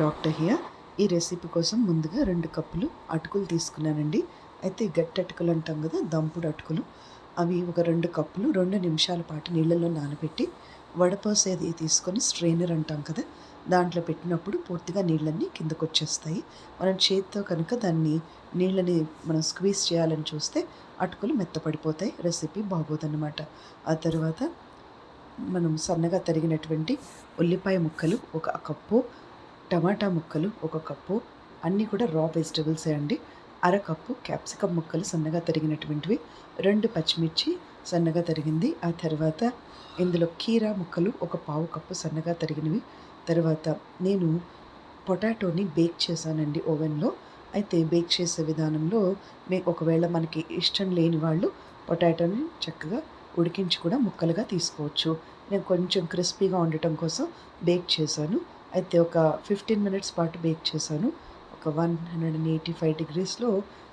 Doctor here. ఈ recipe కోసం ముందుగా 2 కప్పులు అటుకులు తీసుకున్నానండి. అయితే గట్టి అటుకులు అంటాం కదా, దంపుడు అటుకులు. అవి ఒక 2 కప్పులు 2 నిమిషాల పాటు నీళ్ళలో నానబెట్టి వడపోసేది తీసుకొని స్ట్రెయినర్ అంటాం కదా, దాంట్లో పెట్టినప్పుడు పూర్తిగా నీళ్ళన్నీ కిందకొచ్చేస్తాయి. మనం చేత్తో కనుక దాన్ని నీళ్ళని మనం స్క్వీజ్ చేయాలని చూస్తే అటుకులు మెత్తపడిపోతాయి, రెసిపీ బాగోదన్నమాట. ఆ తర్వాత మనం సన్నగా తరిగినటువంటి ఉల్లిపాయ ముక్కలు 1 కప్పు, టమాటా ముక్కలు 1 కప్పు, అన్నీ కూడా రా వెజిటబుల్సే అండి. అరకప్పు క్యాప్సికమ్ ముక్కలు సన్నగా తరిగినటువంటివి, 2 పచ్చిమిర్చి సన్నగా తరిగింది. ఆ తర్వాత ఇందులో కీరా ముక్కలు 1 పావు కప్పు సన్నగా తరిగినవి. తర్వాత నేను పొటాటోని బేక్ చేశానండి ఓవెన్లో. అయితే బేక్ చేసే విధానంలో ఒకవేళ మనకి ఇష్టం లేని వాళ్ళు పొటాటోని చక్కగా ఉడికించి కూడా ముక్కలుగా తీసుకోవచ్చు. నేను కొంచెం క్రిస్పీగా ఉండటం కోసం బేక్ చేశాను. అయితే ఒక 15 మినిట్స్ పాటు బేక్ చేశాను. ఒక 185 డిగ్రీస్లో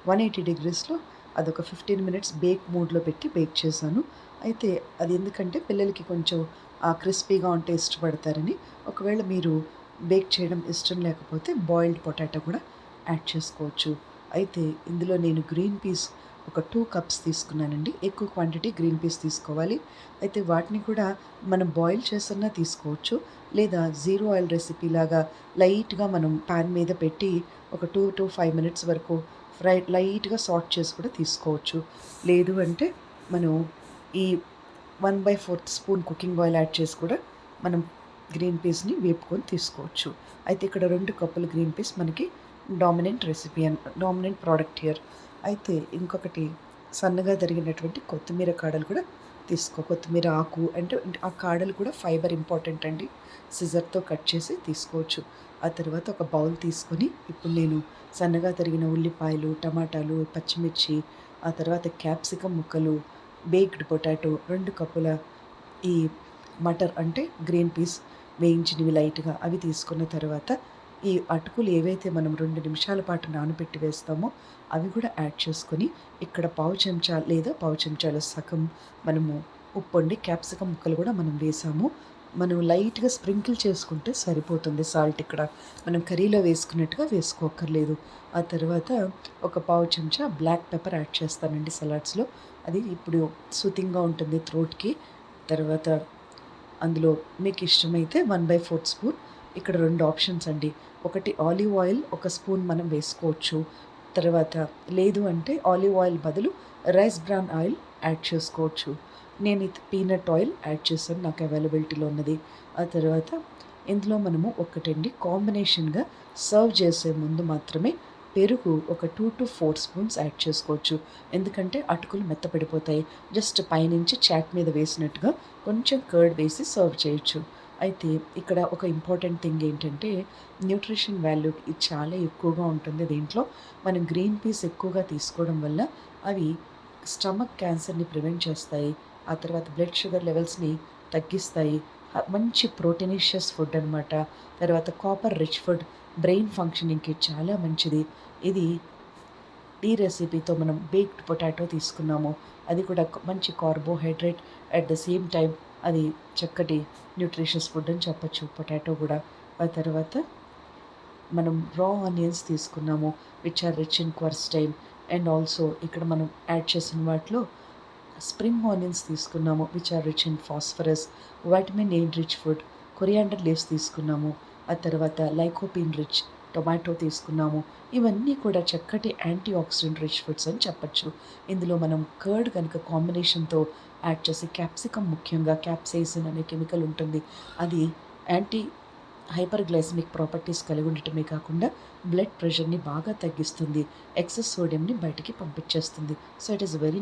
180 డిగ్రీస్లో అదొక 15 మినిట్స్ బేక్ మోడ్లో పెట్టి బేక్ చేశాను. అయితే అది ఎందుకంటే పిల్లలకి కొంచెం క్రిస్పీగా ఉంటే ఇష్టపడతారని. ఒకవేళ మీరు బేక్ చేయడం ఇష్టం లేకపోతే బాయిల్డ్ పొటాటో కూడా యాడ్ చేసుకోవచ్చు. అయితే ఇందులో నేను గ్రీన్ పీస్ ఒక 2 కప్స్ తీసుకున్నానండి. ఎక్కువ క్వాంటిటీ గ్రీన్ పీస్ తీసుకోవాలి. అయితే వాటిని కూడా మనం బాయిల్ చేసన్నా తీసుకోవచ్చు, లేదా జీరో ఆయిల్ రెసిపీ లాగా లైట్గా మనం పాన్ మీద పెట్టి ఒక 2 to 5 మినిట్స్ వరకు లైట్గా సాట్ చేసి కూడా తీసుకోవచ్చు. లేదు అంటే మనం ఈ 1/4 స్పూన్ కుకింగ్ ఆయిల్ యాడ్ చేసి కూడా మనం గ్రీన్ పీస్ని వేపుకొని తీసుకోవచ్చు. అయితే ఇక్కడ 2 కప్పులు గ్రీన్ పీస్ మనకి డామినెంట్ ప్రోడక్ట్ హియర్. అయితే ఇంకొకటి సన్నగా తరిగినటువంటి కొత్తిమీర కాడలు కూడా కొత్తిమీర ఆకు అంటే ఆ కాడలు కూడా ఫైబర్ ఇంపార్టెంట్ అండి. సిజర్తో కట్ చేసి తీసుకోవచ్చు. ఆ తర్వాత ఒక బౌల్ తీసుకొని ఇప్పుడు నేను సన్నగా తరిగిన ఉల్లిపాయలు, టమాటాలు, పచ్చిమిర్చి, ఆ తర్వాత క్యాప్సికమ్ ముక్కలు, బేక్డ్ పొటాటో, 2 కప్పుల ఈ మటర్ అంటే గ్రీన్ పీస్ వేయించినవి లైట్గా అవి తీసుకున్న తర్వాత ఈ అటుకులు ఏవైతే మనం 2 నిమిషాల పాటు నానబెట్టి వేస్తామో అవి కూడా యాడ్ చేసుకొని ఇక్కడ పావు చెంచా లేదా పావు చెంచాల సగం మనము ఉప్పు అండి, క్యాప్సికమ్ ముక్కలు కూడా మనం వేసాము. మనం లైట్గా స్ప్రింకిల్ చేసుకుంటే సరిపోతుంది. సాల్ట్ ఇక్కడ మనం కర్రీలో వేసుకున్నట్టుగా వేసుకోక్కర్లేదు. ఆ తర్వాత ఒక పావు చెంచా బ్లాక్ పెప్పర్ యాడ్ చేస్తానండి సలాడ్స్లో. అది ఇప్పుడు సూతింగ్గా ఉంటుంది థ్రోట్కి. తర్వాత అందులో మీకు ఇష్టమైతే 1/4 స్పూన్, ఇక్కడ 2 ఆప్షన్స్ అండి. ఒకటి ఆలివ్ ఆయిల్ 1 స్పూన్ మనం వేసుకోవచ్చు. తర్వాత లేదు అంటే ఆలివ్ ఆయిల్ బదులు రైస్ బ్రాన్ ఆయిల్ యాడ్ చేసుకోవచ్చు. నేను ఇది పీనట్ ఆయిల్ యాడ్ చేశాను, నాకు అవైలబిలిటీలో ఉన్నది. ఆ తర్వాత ఇందులో మనము ఒకటండి కాంబినేషన్గా సర్వ్ చేసే ముందు మాత్రమే పెరుగు ఒక 2 to 4 స్పూన్స్ యాడ్ చేసుకోవచ్చు. ఎందుకంటే అటుకులు మెత్తపడిపోతాయి. జస్ట్ పైనుంచి చాట్ మీద వేసినట్టుగా కొంచెం కర్డ్ వేసి సర్వ్ చేయొచ్చు. అయితే ఇక్కడ ఒక ఇంపార్టెంట్ థింగ్ ఏంటంటే న్యూట్రిషన్ వాల్యూ ఇది చాలా ఎక్కువగా ఉంటుంది దీంట్లో. మనం గ్రీన్ పీస్ ఎక్కువగా తీసుకోవడం వల్ల అవి స్టమక్ క్యాన్సర్ని ప్రివెంట్ చేస్తాయి. ఆ తర్వాత బ్లడ్ షుగర్ లెవెల్స్ని తగ్గిస్తాయి. మంచి ప్రోటీనిషియస్ ఫుడ్ అనమాట. తర్వాత కాపర్ రిచ్ ఫుడ్, బ్రెయిన్ ఫంక్షనింగ్కి చాలా మంచిది. ఇది ఈ రెసిపీతో మనం బేక్డ్ పొటాటో తీసుకున్నాము. అది కూడా మంచి carbohydrate, at the same time అది చక్కటి న్యూట్రిషియస్ ఫుడ్ అని చెప్పచ్చు పొటాటో కూడా. ఆ తర్వాత మనం రా ఆనియన్స్ తీసుకున్నాము, which are rich in quercetin. And also ఇక్కడ మనం యాడ్ చేసిన వాటిలో స్ప్రింగ్ ఆనియన్స్ తీసుకున్నాము, which are rich in phosphorus. Vitamin A rich food, coriander leaves తీసుకున్నాము. ఆ తర్వాత లైకోపీన్ రిచ్ టొమాటో తీసుకున్నాము. ఇవన్నీ కూడా చక్కటి యాంటీ ఆక్సిడెంట్ రిచ్ ఫుడ్స్ అని చెప్పచ్చు. ఇందులో మనం కర్డ్ కనుక కాంబినేషన్తో యాడ్ చేసి, క్యాప్సికమ్ ముఖ్యంగా క్యాప్సైసిన్ అనే కెమికల్ ఉంటుంది. అది యాంటీ హైపర్గ్లైసెమిక్ ప్రాపర్టీస్ కలిగి ఉండటమే కాకుండా బ్లడ్ ప్రెషర్ని బాగా తగ్గిస్తుంది, ఎక్సెస్ సోడియంని బయటికి పంపించేస్తుంది. So it is very